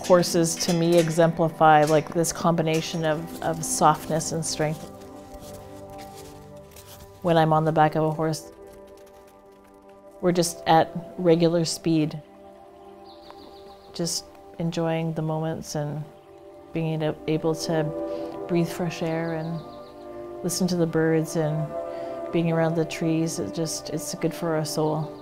Horses to me exemplify like this combination of softness and strength. When I'm on the back of a horse, we're just at regular speed, just enjoying the moments and being able to breathe fresh air and listen to the birds and being around the trees. It's good for our soul.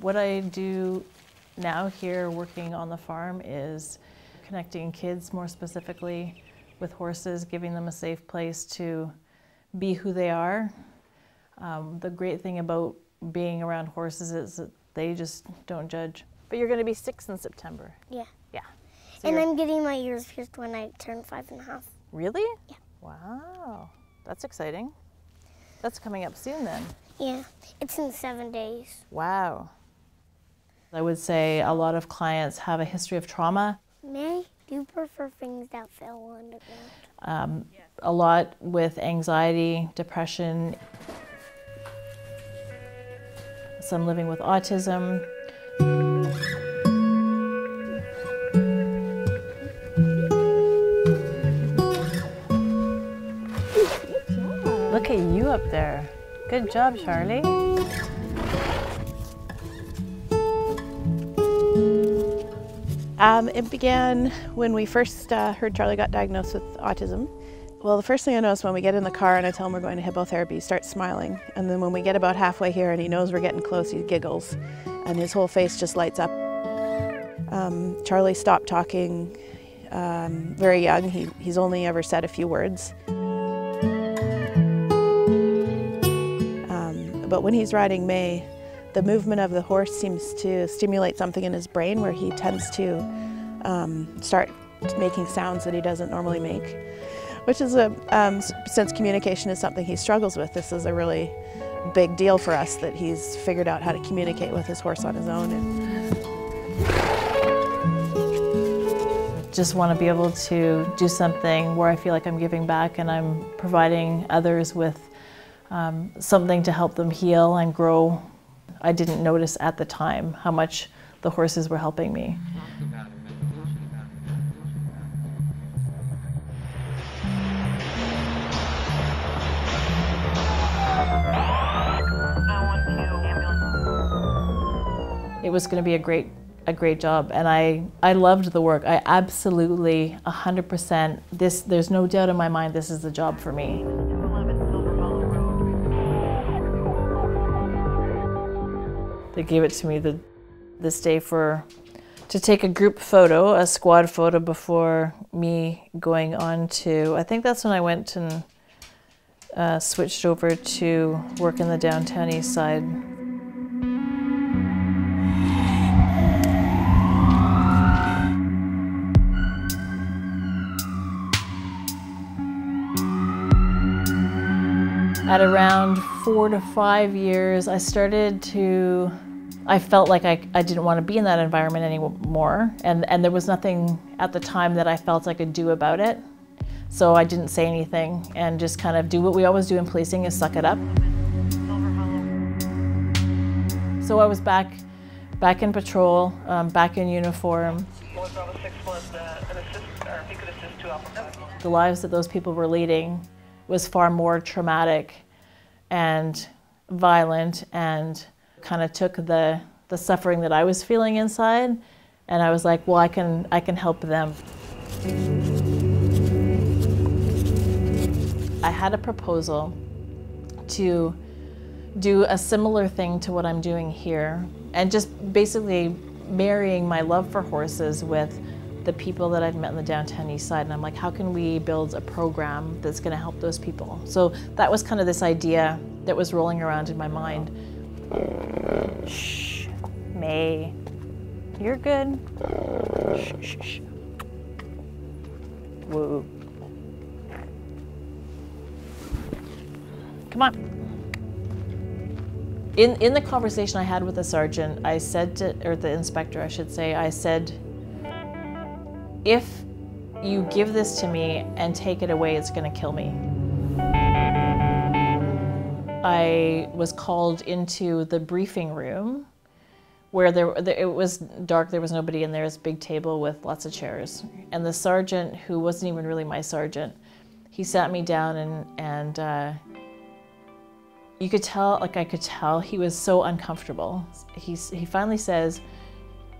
What I do now here working on the farm is connecting kids more specifically with horses, giving them a safe place to be who they are. The great thing about being around horses is that they just don't judge. But you're going to be 6 in September. Yeah. Yeah. So and I'm getting my ears pierced when I turn 5.5. Really? Yeah. Wow. That's exciting. That's coming up soon then. Yeah. It's in 7 days. Wow. I would say a lot of clients have a history of trauma. May, do you prefer things that fell underground? A lot with anxiety, depression, some living with autism. Look at you up there. Good job, Charlie. It began when we first heard Charlie got diagnosed with autism. Well, the first thing I noticed when we get in the car and I tell him we're going to hippotherapy, he starts smiling. And then when we get about halfway here and he knows we're getting close, he giggles and his whole face just lights up. Charlie stopped talking very young. He's only ever said a few words. But when he's riding May, the movement of the horse seems to stimulate something in his brain where he tends to start making sounds that he doesn't normally make, which is since communication is something he struggles with, this is a really big deal for us that he's figured out how to communicate with his horse on his own. Just want to be able to do something where I feel like I'm giving back and I'm providing others with something to help them heal and grow. I didn't notice at the time how much the horses were helping me. It was going to be a great job, and I loved the work. I absolutely 100%. There's no doubt in my mind this is the job for me. They gave it to me this day to take a group photo, a squad photo before me going on to, I think that's when I went and switched over to work in the downtown east side. At around 4 to 5 years, I felt like I didn't want to be in that environment anymore. And there was nothing at the time that I felt I could do about it. So I didn't say anything and just kind of do what we always do in policing, is suck it up. So I was back in patrol, back in uniform. The lives that those people were leading was far more traumatic and violent, and kind of took the suffering that I was feeling inside, and I was like, well, I can help them. I had a proposal to do a similar thing to what I'm doing here, and just basically marrying my love for horses with the people that I've met in the downtown east side, and I'm like, how can we build a program that's going to help those people? So that was kind of this idea that was rolling around in my mind. Shh, May, you're good. Shh, shh, shh. Whoa. Come on. In the conversation I had with the sergeant, I said to, or the inspector I should say, I said, if you give this to me and take it away, it's gonna kill me. I was called into the briefing room where it was dark, there was nobody in there, it's a big table with lots of chairs. And the sergeant, who wasn't even really my sergeant, he sat me down and you could tell, like I could tell, he was so uncomfortable. He finally says,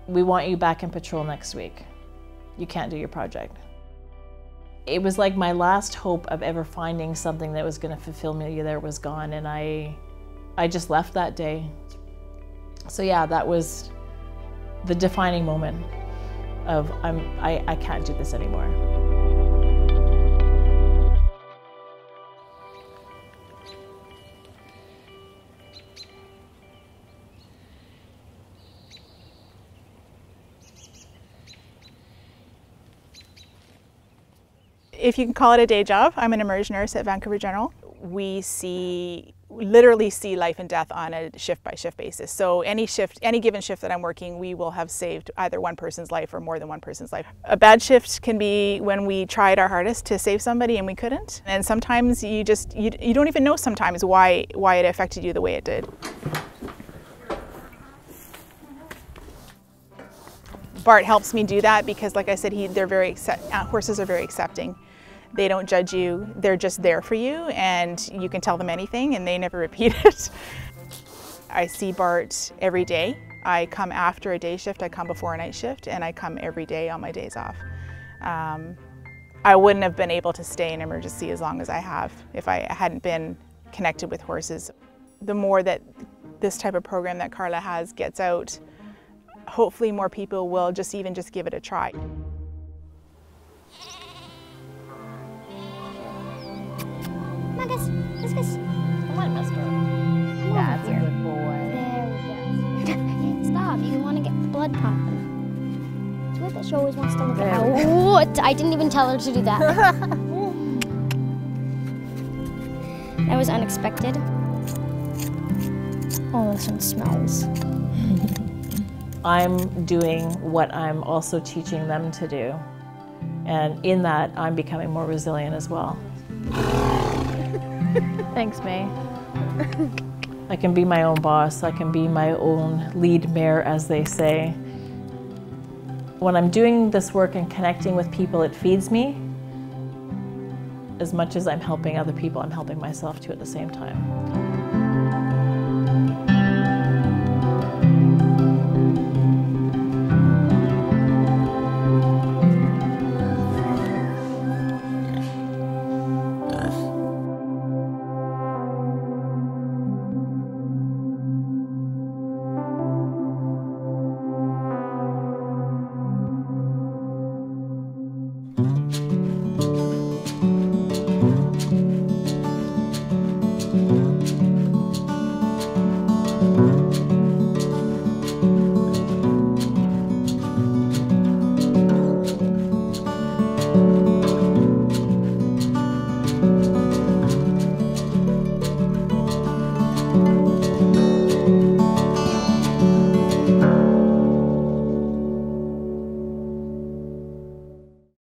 we want you back in patrol next week. You can't do your project. It was like my last hope of ever finding something that was gonna fulfill me there was gone, and I just left that day. So yeah, that was the defining moment of I can't do this anymore. If you can call it a day job, I'm an emergency nurse at Vancouver General. We literally see life and death on a shift-by-shift basis. So any given shift that I'm working, we will have saved either one person's life or more than one person's life. A bad shift can be when we tried our hardest to save somebody and we couldn't. And sometimes you don't even know sometimes why it affected you the way it did. Bart helps me do that because, like I said, horses are very accepting. They don't judge you, they're just there for you, and you can tell them anything and they never repeat it. I see Bart every day. I come after a day shift, I come before a night shift, and I come every day on my days off. I wouldn't have been able to stay in emergency as long as I have if I hadn't been connected with horses. The more that this type of program that Carla has gets out, hopefully more people will just give it a try. Come on, guys. Come on, mister. That's a good boy. There we go. Stop, you want to get the blood pumping. It's weird that she always wants to look at what? I didn't even tell her to do that. That was unexpected. Oh, this one smells. I'm doing what I'm also teaching them to do. And in that, I'm becoming more resilient as well. Thanks, May. I can be my own boss. I can be my own lead mare, as they say. When I'm doing this work and connecting with people, it feeds me. As much as I'm helping other people, I'm helping myself too at the same time.